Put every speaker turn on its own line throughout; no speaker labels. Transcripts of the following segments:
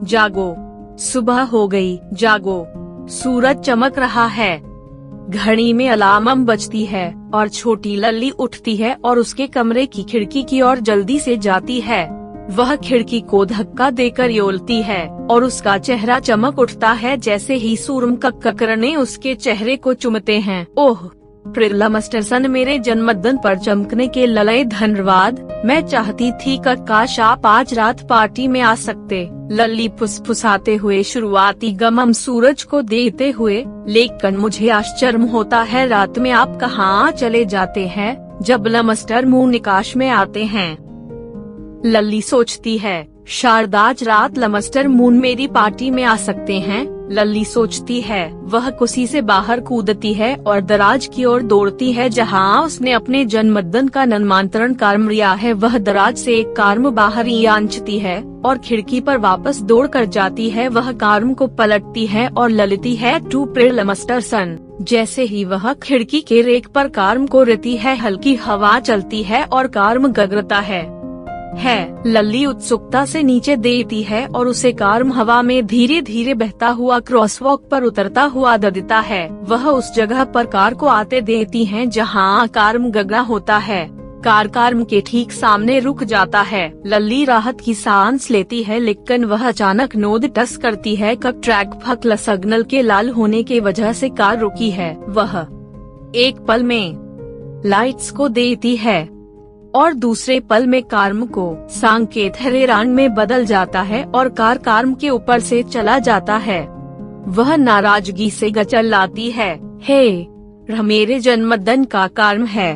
जागो, सुबह हो गई, जागो, सूरज चमक रहा है। घड़ी में अलार्म बजती है और छोटी लल्ली उठती है और उसके कमरे की खिड़की की ओर जल्दी से जाती है। वह खिड़की को धक्का देकर योलती है और उसका चेहरा चमक उठता है जैसे ही सूरज का किरणें उसके चेहरे को चुमते हैं। ओह प्रिय मास्टरसन, मेरे जन्मदिन पर चमकने के लिए धन्यवाद। मैं चाहती थी कि काश आप आज रात पार्टी में आ सकते। लल्ली फुसफुसाते हुए शुरुआती गमम सूरज को देते हुए, लेकिन मुझे आश्चर्य होता है रात में आप कहाँ चले जाते हैं जब मास्टर मून निकाश में आते हैं। लल्ली सोचती है, शायद आज रात मास्टर मून मेरी पार्टी में आ सकते हैं। लल्ली सोचती है, वह कुर्सी से बाहर कूदती है और दराज की ओर दौड़ती है जहां उसने अपने जन्मदिन का निमंत्रण कार्ड लिया है। वह दराज से एक कार्ड बाहर ही आंचती है और खिड़की पर वापस दौड़ कर जाती है। वह कार्ड को पलटती है और ललती है, टू प्रिय मास्टरसन। जैसे ही वह खिड़की के रेक पर कार्ड को रखती है, हल्की हवा चलती है और कार्ड गगरता है। लल्ली उत्सुकता से नीचे देती है और उसे कार्ड हवा में धीरे धीरे बहता हुआ क्रॉसवॉक पर उतरता हुआ देता है। वह उस जगह पर कार को आते देती है जहां कार्ड गगरा होता है। कार के ठीक सामने रुक जाता है। लल्ली राहत की सांस लेती है, लेकिन वह अचानक नोटिस करती है कि ट्रैक फकल सिग्नल के लाल होने की वजह से कार रुकी है। वह एक पल में लाइट्स को देती है और दूसरे पल में कार्म को संकेत हैरान में बदल जाता है और कार कार्म के ऊपर से चला जाता है। वह नाराजगी से गचलाती है, हे मेरे जन्मदिन का कार्म है।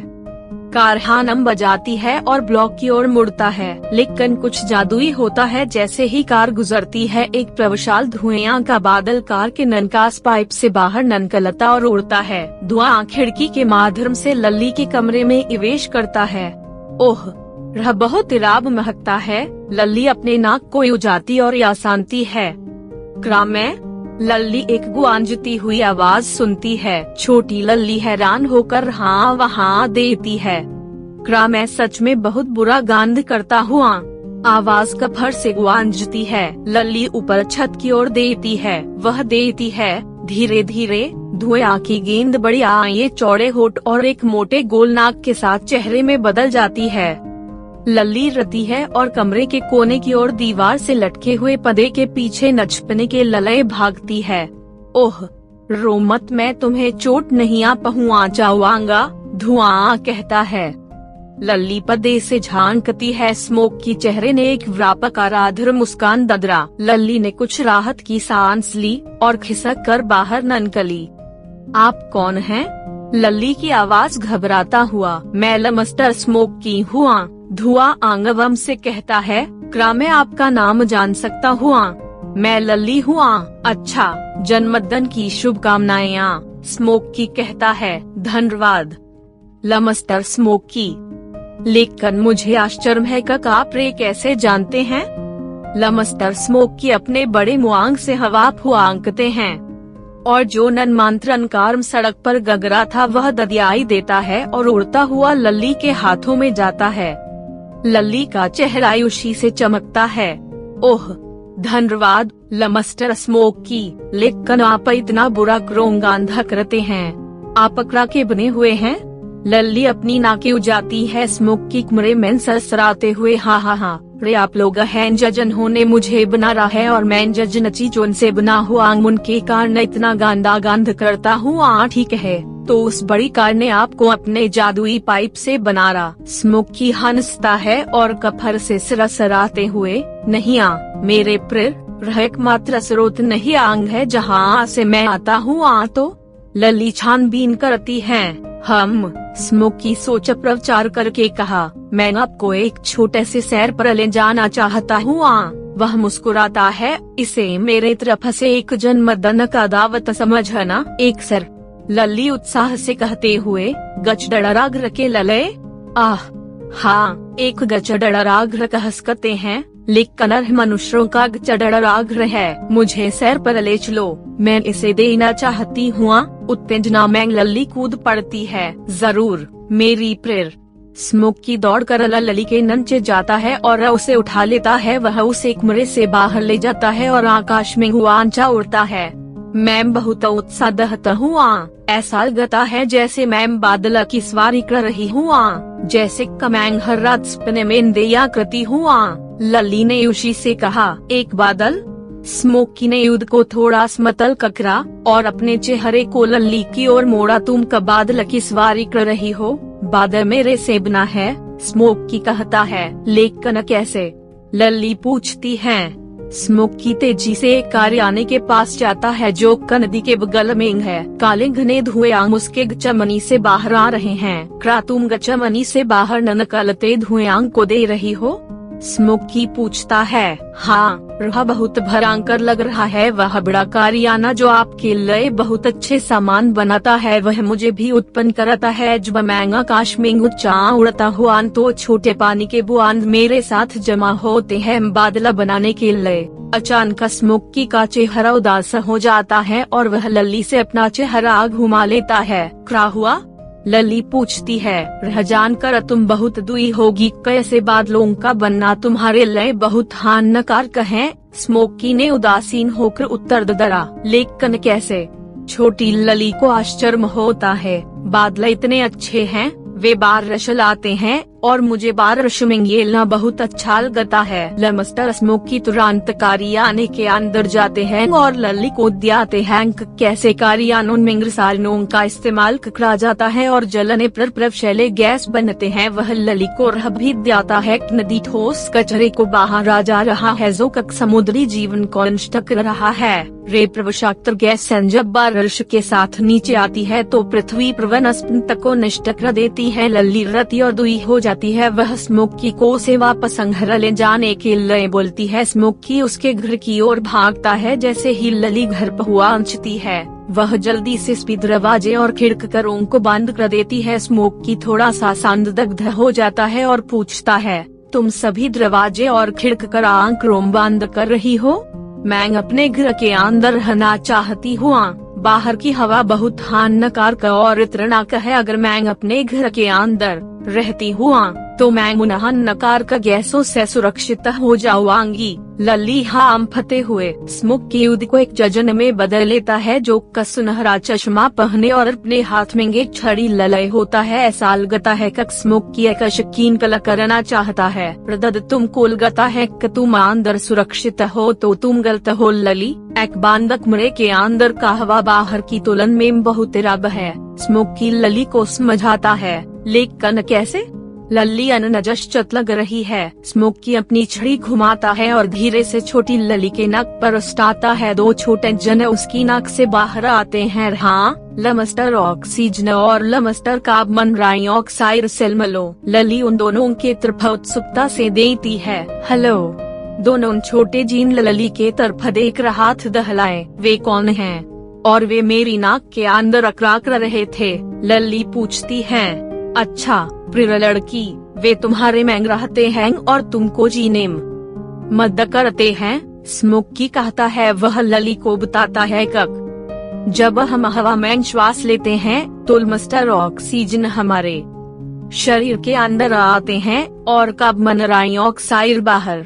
कार हार्न बजाती है और ब्लॉक की ओर मुड़ता है, लेकिन कुछ जादुई होता है। जैसे ही कार गुजरती है, एक प्रभावशाली धुआं का बादल कार के ननकास पाइप से बाहर निकलता और उड़ता है। धुआं खिड़की के माध्यम से लल्ली के कमरे में प्रवेश करता है। ओह यह बहुत इराब महकता है। लल्ली अपने नाक को उजाती और शांति है। में लल्ली एक गुआंजती हुई आवाज सुनती है। छोटी लल्ली हैरान होकर हाँ वहाँ देती है। में सच में बहुत बुरा गंध करता हुआ आवाज कफर से गुआंजती है। लल्ली ऊपर छत की ओर देती है। वह देती है, धीरे धीरे धुआं की गेंद बड़ी आंखें, चौड़े होठ और एक मोटे गोल नाक के साथ चेहरे में बदल जाती है। लल्ली रती है और कमरे के कोने की ओर दीवार से लटके हुए पर्दे के पीछे नचपने के ललये भागती है। ओह रो मत, मैं तुम्हें चोट नहीं पहुंचाऊंगा, धुआं कहता है। लल्ली पर्दे से झांकती है। स्मोक की चेहरे ने एक व्यापक आराध्य मुस्कान ददरा। लल्ली ने कुछ राहत की सांस ली और खिसक कर बाहर निकली। आप कौन हैं? लल्ली की आवाज घबराता हुआ। मैं मास्टर स्मोक की हुआ, धुआं आंगवम से कहता है। क्या मैं आपका नाम जान सकता हुआ? मैं लल्ली हुआ। अच्छा, जन्मदिन की शुभकामनाएं, स्मोक की कहता है। धन्यवाद मास्टर स्मोक की, लेकिन मुझे आश्चर्य है कि आप रे कैसे जानते हैं? मास्टर स्मोक की अपने बड़े मुआंग से हवा फुआंकते हैं और जो निमंत्रण कार्ड सड़क पर गगरा था वह ददियाई देता है और उड़ता हुआ लल्ली के हाथों में जाता है। लल्ली का चेहरा खुशी से चमकता है। ओह धन्यवाद मास्टर स्मोक की, लेकिन आप इतना बुरा क्रोंगांधा करते हैं। आप अकड़ा के बने हुए हैं? लल्ली अपनी नाकें उजाती है। स्मोक की कमरे में सरसराते हुए, हाँ रे आप लोग हैं जजन होने मुझे बना रहा है और मैं जजन चीजों से बना हुआ आंगन के कारण इतना गंदा गंध करता हूँ। ठीक है, तो उस बड़ी कार ने आपको अपने जादुई पाइप से बना रहा। स्मोक की हंसता है और कफर से सरसराते हुए, नहीं मेरे प्रिय एकमात्र स्रोत नहीं आंग है जहाँ से मैं आता हूँ। तो लल्ली छानबीन करती है। हम स्मोक की सोच प्रचार करके कहा, मैं आपको एक छोटे से सैर पर ले जाना चाहता हूँ। वह मुस्कुराता है, इसे मेरे तरफ से एक जन्मदिन का दावत समझना। एक सर, लल्ली उत्साह से कहते हुए, गचडराग्र के लले। हाँ, एक गचडराग्र कह सकते हैं, लेकिन मनुष्यों का गचडराग्र है। मुझे सैर पर ले चलो, मैं इसे देना चाहती हूँ। उत्तेजना में लल्ली कूद पड़ती है। जरूर मेरी प्रिय, स्मोकी दौड़कर लली के नीचे जाता है और उसे उठा लेता है। वह उसे कमरे से बाहर ले जाता है और आकाश में हुआंचा उड़ता है। मैम बहुत उत्साहित हुआ, ऐसा लगता है जैसे मैम बादल की सवारी कर रही हुआ, जैसे कमैंग हर रात सपने में दिया करती हुआ, लली ने उसी से कहा। एक बादल? स्मोकी ने युद्ध को थोड़ा समतल ककरा और अपने चेहरे को लली की ओर मोड़ा। तुम कब बादल की सवारी कर रही हो? बादल मेरे से बना है, स्मोकी कहता है। लेकिन कैसे? लली पूछती है। स्मोकी तेजी से एक कारखाने के पास जाता है जो नदी के बगल में है। काले घने धुएं उसके चमनी से बाहर आ रहे हैं। क्या तुम चमनी से बाहर न निकलते धुएं को दे रही हो? स्मोकी पूछता है। हाँ, रहा बहुत भयंकर लग रहा है। वह बड़ा कारखाना जो आपके लिए बहुत अच्छे सामान बनाता है वह मुझे भी उत्पन्न करता है। जब मैं आकाश में ऊंचा उड़ता हुआ तो छोटे पानी के बूंद मेरे साथ जमा होते हैं बादल बनाने के लिए। अचानक स्मोकी का चेहरा उदास हो जाता है और वह लली से अपना चेहरा घुमा लेता है। क्या हुआ? लली पूछती है। रह जानकर तुम बहुत दुई होगी, कैसे बादलों का बनना तुम्हारे लिए बहुत हानिकारक है? स्मोकी ने उदासीन होकर उत्तर दिया। लेकिन कैसे? छोटी लली को आश्चर्य होता है। बादल इतने अच्छे हैं, वे बारिश लाते हैं और मुझे बारिश में खेलना बहुत अच्छा लगता है। लमस्टर स्मोकी तुरंत कारखाने के अंदर जाते हैं और लली को दियाते हैं। कैसे कारखानों में रसायनों का इस्तेमाल करा जाता है और जलने पर प्रभावशाली गैस बनते हैं। वह लली को रह भी दियाता है। नदी ठोस कचरे को बाहर आ जा रहा है जो समुद्री जीवन को नष्ट कर रहा है। रे प्रविषाक्त गैस जब बारिश के साथ नीचे आती है तो पृथ्वी पर वनस्पति को नष्ट कर देती है। लली रति और दुई हो जाती है। वह स्मोकी को से वापस घर ले जाने के लिए बोलती है। स्मोकी उसके घर की ओर भागता है। जैसे ही लली घर पहुंचती है वह जल्दी से दरवाजे और खिड़कियों को बंद कर देती है। स्मोकी थोड़ा सा संदिग्ध हो जाता है और पूछता है, तुम सभी दरवाजे और खिड़कियां बंद कर रही हो? मैं अपने घर के अंदर रहना चाहती हूँ। बाहर की हवा बहुत हानिकारक और खतरनाक है। अगर मैं अपने घर के अंदर रहती हूँ तो मैं उन हानिकारक गैसों से सुरक्षित हो जाऊंगी। लली हांफते हुए स्मोकी युद्ध को एक जजन में बदल लेता है जो सुनहरा चश्मा पहने और अपने हाथ में एक छड़ी ललाए होता है। ऐसा लगता है कि स्मोकी एक शकीन कला करना चाहता है। प्रदद तुमको लगता है कि तुम अंदर सुरक्षित हो तो तुम गलत हो लली। एक बंद कमरे के अंदर का हवा बाहर की तुलना में बहुत रब है। स्मोकी लली को समझाता है। लेकिन कैसे? लली अननजश्चत लग रही है। स्मोकी अपनी छड़ी घुमाता है और धीरे से छोटी लली के नाक पर उस्ताता है। दो छोटे जन उसकी नाक से बाहर आते हैं। हाँ, लमस्टर ऑक्सीजन और लमस्टर कार्बन डाइऑक्साइड सेलमलो। लली उन दोनों के तरफ उत्सुकता से देती है। हेलो। दोनों छोटे जीन लली के तरफ देख रहा दहलाए। वे कौन हैं? और वे मेरी नाक के अंदर अकरा कर रहे थे। लली पूछती है। अच्छा प्रिय लड़की, वे तुम्हारे में रहते हैं और तुमको जीने में मदद करते हैं, स्मोकी कहता है। वह लली को बताता है कि जब हम हवा में श्वास लेते हैं तो लमस्टर ऑक्सीजन हमारे शरीर के अंदर आते हैं और कार्बन डाइऑक्साइड बाहर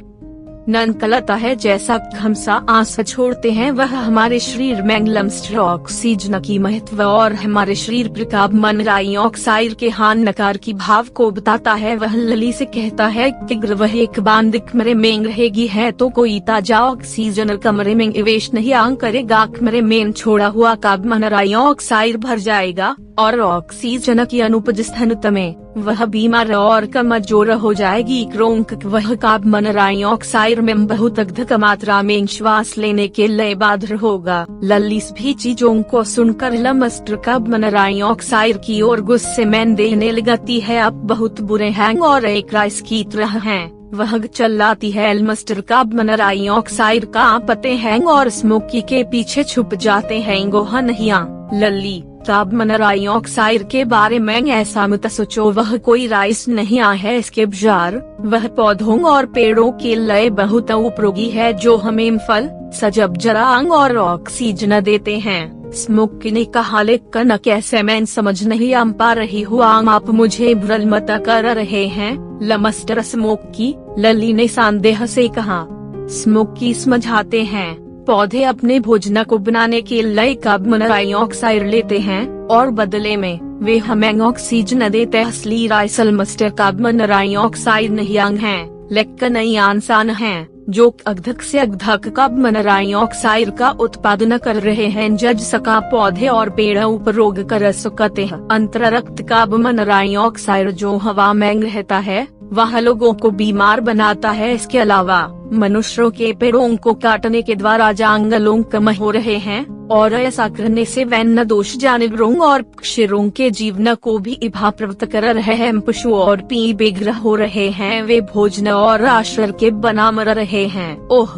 निकलता है। जैसा हम सांस छोड़ते हैं वह हमारे शरीर में लमस्टर ऑक्सीजन की महत्व और हमारे शरीर पर कार्बन डाइऑक्साइड के हानिकार की भाव को बताता है। वह लली से कहता है कि अगर वह एक बंद कमरे में रहेगी है तो कोई ताजा ऑक्सीजन कमरे में निवेश नहीं करेगा। कमरे में छोड़ा हुआ कार्बन डाइऑक्साइड भर जाएगा और ऑक्सीजन की अनुपस्थिति में वह बीमार और कमजोर हो जाएगी। क्योंकि वह कार्बन डाइऑक्साइड में बहुत अधिक मात्रा में श्वास लेने के लिए बाध्य होगा। लली सभी चीजों को सुनकर लमस्टर कार्बन डाइऑक्साइड की ओर गुस्से में देने लगती है। आप बहुत बुरे हैं और एक राइस की तरह हैं। वह चिल्लाती है। लमस्टर कार्बन डाइऑक्साइड का पते हैं और स्मोकी के पीछे छुप जाते हैं। गोहा नहीं लली, कार्बन डाइऑक्साइड के बारे में ऐसा मत सोचो। वह कोई राइस नहीं है, इसके बजाय वह पौधों और पेड़ों के लिए बहुत उपयोगी है जो हमें फल, सब्जियां और ऑक्सीजन देते हैं। स्मोकी ने कहा, लेकिन कैसे मैं समझ नहीं आ पा रही हूँ, आप मुझे भ्रमित कर रहे हैं मिस्टर स्मोकी, लली ने संदेह से कहा। स्मोकी समझाते हैं, पौधे अपने भोजन को बनाने के लिए कार्बन डाइऑक्साइड लेते हैं और बदले में वे हमें ऑक्सीजन देते हैं, इसलिए राइसल मिस्टर कार्बन डाइऑक्साइड नहीं हैं, लेकिन इंसान हैं जो अधिक से अधिक कार्बन डाइऑक्साइड का उत्पादन कर रहे हैं, जज सका पौधे और पेड़ों पर रोग कर सकते हैं। अंतर्रक्त कार्बन डाइऑक्साइड जो हवा में रहता है वह लोगों को बीमार बनाता है। इसके अलावा मनुष्यों के पेड़ों को काटने के द्वारा जंगलों कम हो रहे हैं और ऐसा करने से वन्य दोष जानवरों और पक्षियों के जीवन को भी प्रभावित कर रहे हैं। पशुओं और पी बेघर हो रहे हैं, वे भोजन और आश्रय के बना मर रहे हैं। ओह,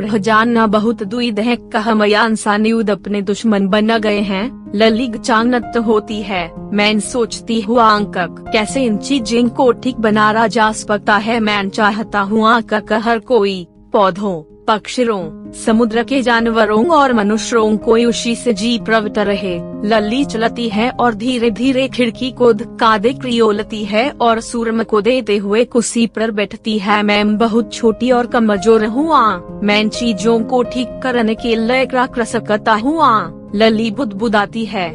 रह जानना बहुत दुविध है, कहा इंसान युद्ध अपने दुश्मन बन गए हैं। लली चांगत होती है, मैं सोचती हूँ कैसे इन चीजों को ठीक बनाया जा सकता है। मैं चाहता हूँ हर कोई पौधों, पक्षियों, समुद्र के जानवरों और मनुष्यों को उसी से जी प्रवृत्त रहे। लली चलती है और धीरे धीरे खिड़की को धक्का दे क्रियोलती है और सूरम को देते हुए कुर्सी पर बैठती है। मैं बहुत छोटी और कमजोर हूँ, मैं चीजों को ठीक करने के लिए क्या कर सकता हूँ, लली बुदबुदाती है।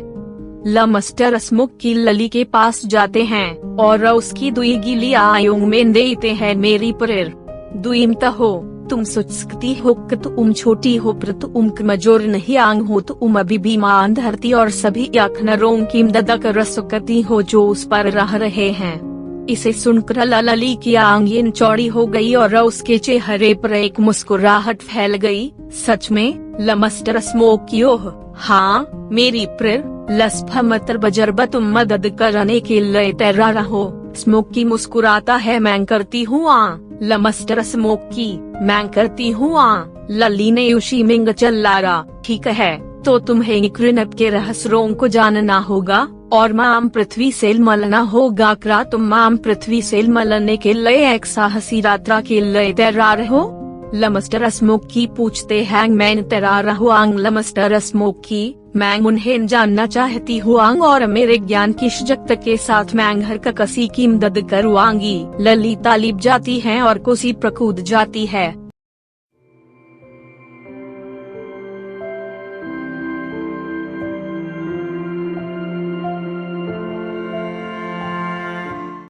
मिस्टर स्मोकी लली के पास जाते हैं और उसकी दुई गीली आयों में देते हैं, मेरी प्रेर दुईमता हो, तुम सोच सकती हो कि तुम छोटी हो पर तुम कमजोर नहीं आंग हो, तुम अभी भी मान धरती और सभी याखनरों की मदद कर सकती हो जो उस पर रह रहे हैं। इसे सुनकर लली की आंखें चौड़ी हो गई और उसके चेहरे पर एक मुस्कुराहट फैल गई। सच में मिस्टर स्मोकी, ओह हाँ मेरी प्रेर, लस्फा मतर बजरबा, तुम मदद करने के लिए तैयार रहो। स्मोकी मुस्कुराता है, मैं करती हूँ मिस्टर स्मोकी, मैं करती हूँ। लली ने उसी में चल्लारा, ठीक है तो तुम्हें कृनप के रहस्यों को जानना होगा और माम पृथ्वी से मलना होगा। क्या तुम माम पृथ्वी से मलने के लिए एक साहसी यात्रा के लिए तैयार हो, मिस्टर स्मोकी पूछते हैं। मैं तैयार हूँ मिस्टर स्मोकी, मैं उन्हें जानना चाहती हूँ और मेरे ज्ञान की शक्त के साथ मैं घर का किसी की मदद करूँगी। लली तालिब जाती है और कुर्सी पर कूद जाती है।